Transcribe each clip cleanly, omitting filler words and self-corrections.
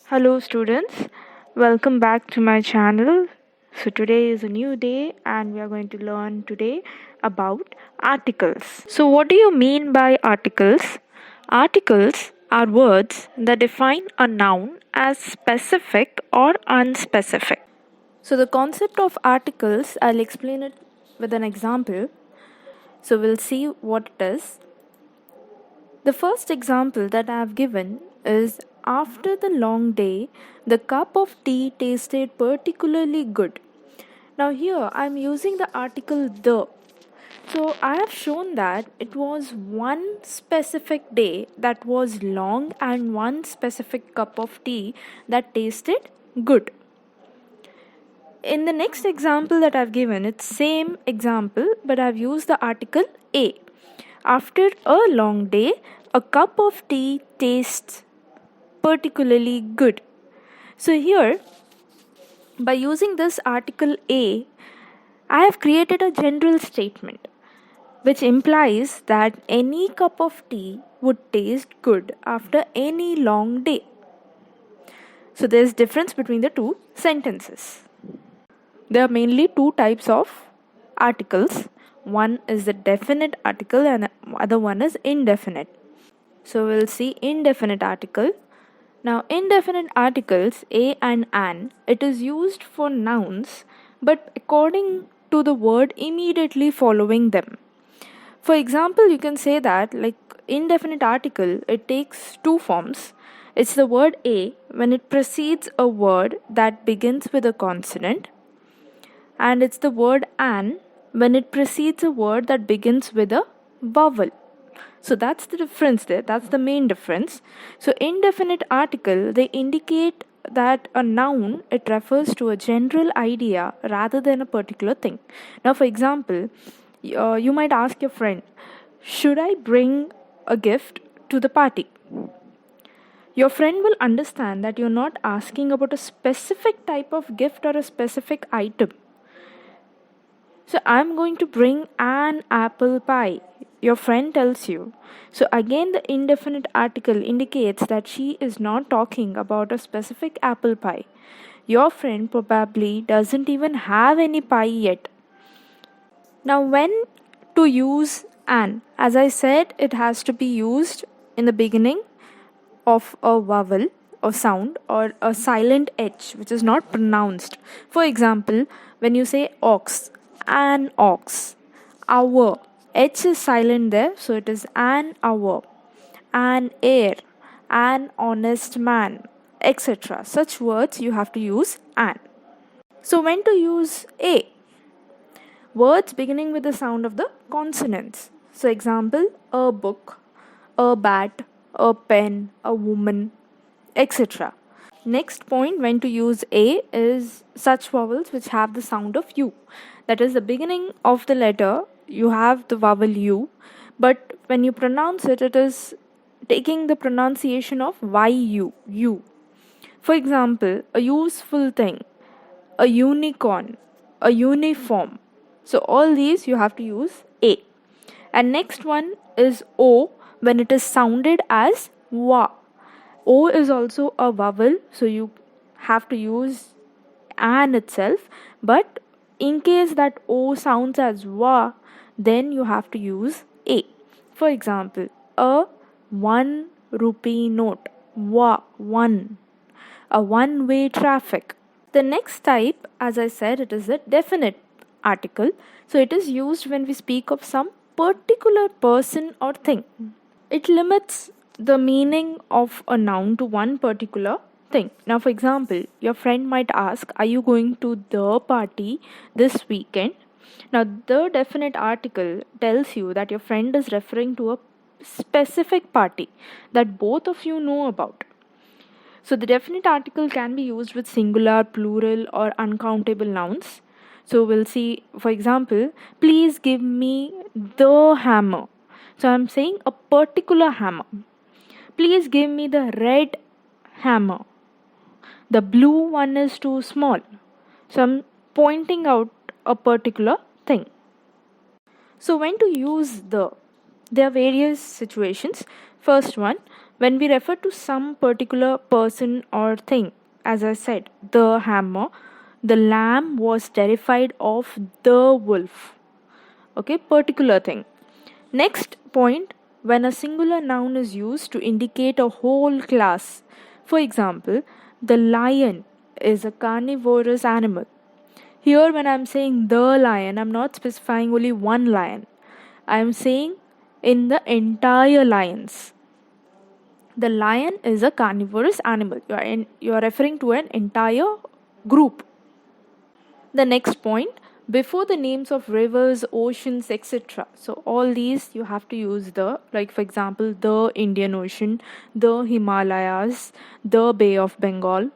Hello students, welcome back to my channel. So today is a new day and we are going to learn today about articles. So what do you mean by articles? Articles are words that define a noun as specific or unspecific. So the concept of articles, I'll explain it with an example. So we'll see what it is. The first example that I have given is after the long day, the cup of tea tasted particularly good. Now, here I am using the article the. So, I have shown that it was one specific day that was long and one specific cup of tea that tasted good. In the next example that I've given, it's same example, but I've used the article a. After a long day, a cup of tea tastes particularly good. So here, by using this article a, I have created a general statement which implies that any cup of tea would taste good after any long day. So there's difference between the two sentences. There are mainly two types of articles. One is the definite article and the other one is indefinite. So we'll see indefinite article. Now indefinite articles a and an, it is used for nouns but according to the word immediately following them. For example, you can say that like indefinite article, it takes two forms. It's the word a when it precedes a word that begins with a consonant, and it's the word an when it precedes a word that begins with a vowel. So that's the difference there. That's the main difference. So indefinite article, they indicate that a noun, it refers to a general idea rather than a particular thing. Now, for example, you might ask your friend, should I bring a gift to the party? Your friend will understand that you're not asking about a specific type of gift or a specific item. So I'm going to bring an apple pie. Your friend tells you. So again, the indefinite article indicates that she is not talking about a specific apple pie. Your friend probably doesn't even have any pie yet. Now, when to use an? As I said, it has to be used in the beginning of a vowel or sound or a silent H which is not pronounced. For example, when you say ox, an ox, hour, H is silent there, so it is an hour, an heir, an honest man, etc. Such words you have to use an. So, when to use a? Words beginning with the sound of the consonants. So, example, a book, a bat, a pen, a woman, etc. Next point when to use a is such vowels which have the sound of u. That is the beginning of the letter, you have the vowel u, but when you pronounce it, it is taking the pronunciation of yu, u. For example, a useful thing, a unicorn, a uniform. So all these you have to use a. And next one is o when it is sounded as wa. O is also a vowel, so you have to use an itself, but in case that O sounds as wa, then you have to use a. For example, a 1 rupee note, wa, 1, a one-way traffic. The next type, as I said, it is a definite article. So it is used when we speak of some particular person or thing. It limits the meaning of a noun to one particular thing. Now, for example, your friend might ask, are you going to the party this weekend? Now, the definite article tells you that your friend is referring to a specific party that both of you know about. So, the definite article can be used with singular, plural, or uncountable nouns. So, we'll see, for example, please give me the hammer. So, I'm saying a particular hammer. Please give me the red hammer. The blue one is too small. So, I'm pointing out a particular thing. So, when to use the? There are various situations. First one, When we refer to some particular person or thing, as I said, the hammer, the lamb was terrified of the wolf. Okay, particular thing. Next point, when a singular noun is used to indicate a whole class. For example, the lion is a carnivorous animal. Here, when I'm saying the lion, I'm not specifying only one lion. I'm saying in the entire lions. The lion is a carnivorous animal. You are referring to an entire group. The next point, before the names of rivers, oceans, etc. So all these you have to use the, like for example, the Indian Ocean, the Himalayas, the Bay of Bengal.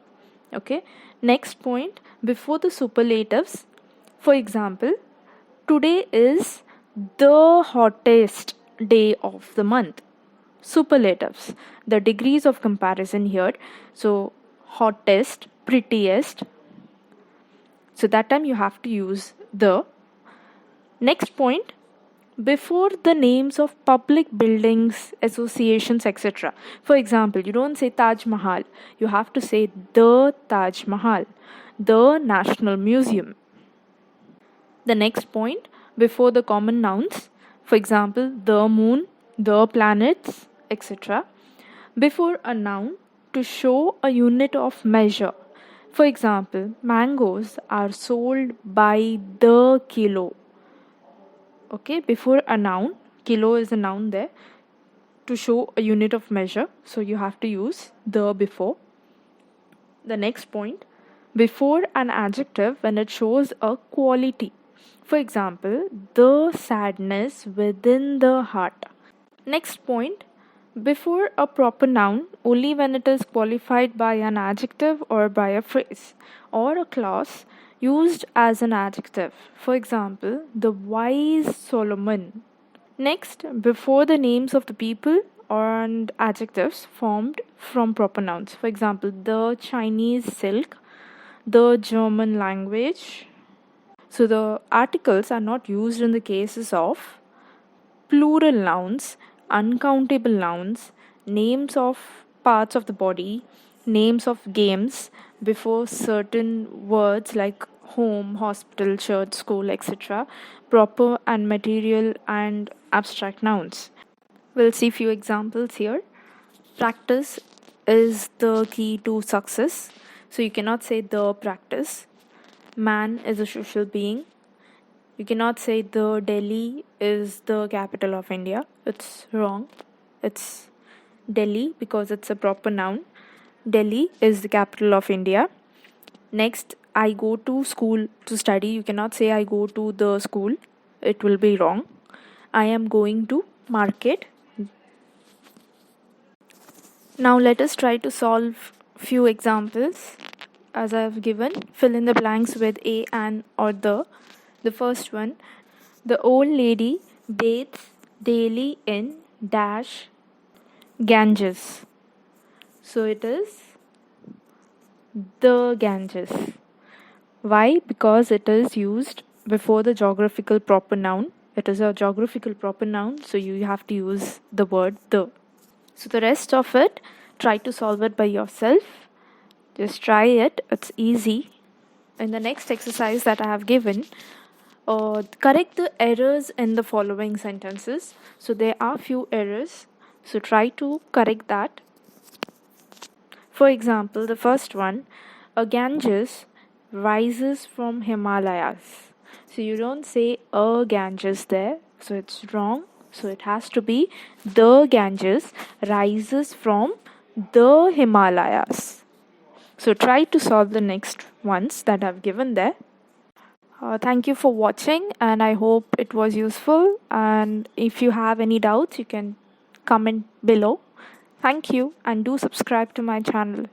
Okay. Next point, before the superlatives, for example, today is the hottest day of the month. Superlatives, the degrees of comparison here. So hottest, prettiest, so that time you have to use the. Next point, before the names of public buildings, associations, etc. For example, you don't say Taj Mahal, you have to say the Taj Mahal, the National Museum. The next point, before the common nouns, for example, the moon, the planets, etc. Before a noun to show a unit of measure. For example, mangoes are sold by the kilo. Okay, before a noun, kilo is a noun there to show a unit of measure. So you have to use the before. The next point, before an adjective when it shows a quality. For example, the sadness within the heart. Next point, before a proper noun only when it is qualified by an adjective or by a phrase or a clause used as an adjective. For example, the wise Solomon. Next, before the names of the people and adjectives formed from proper nouns. For example, the Chinese silk, the German language. So the articles are not used in the cases of plural nouns, uncountable nouns, names of parts of the body, names of games before certain words like home, hospital, church, school, etc. Proper and material and abstract nouns. We'll see few examples here. Practice is the key to success. So you cannot say the practice. Man is a social being. You cannot say the Delhi is the capital of India. It's wrong. It's Delhi because it's a proper noun. Delhi is the capital of India. Next, I go to school to study. You cannot say I go to the school. It will be wrong. I am going to market. Now let us try to solve few examples as I have given. Fill in the blanks with a, an, or the. The first one, the old lady bathes daily in dash Ganges. So it is the Ganges. Why? Because it is used before the geographical proper noun. It is a geographical proper noun, so you have to use the word the. So the rest of it, try to solve it by yourself. Just try it, it's easy. In the next exercise that I have given, correct the errors in the following sentences. So there are few errors, so try to correct that. For example, the first one, a Ganges rises from Himalayas. So you don't say a Ganges there, so it's wrong. So it has to be the Ganges rises from the Himalayas. So try to solve the next ones that I've given there. Thank you for watching, and I hope it was useful. And if you have any doubts, you can comment below. Thank you, and do subscribe to my channel.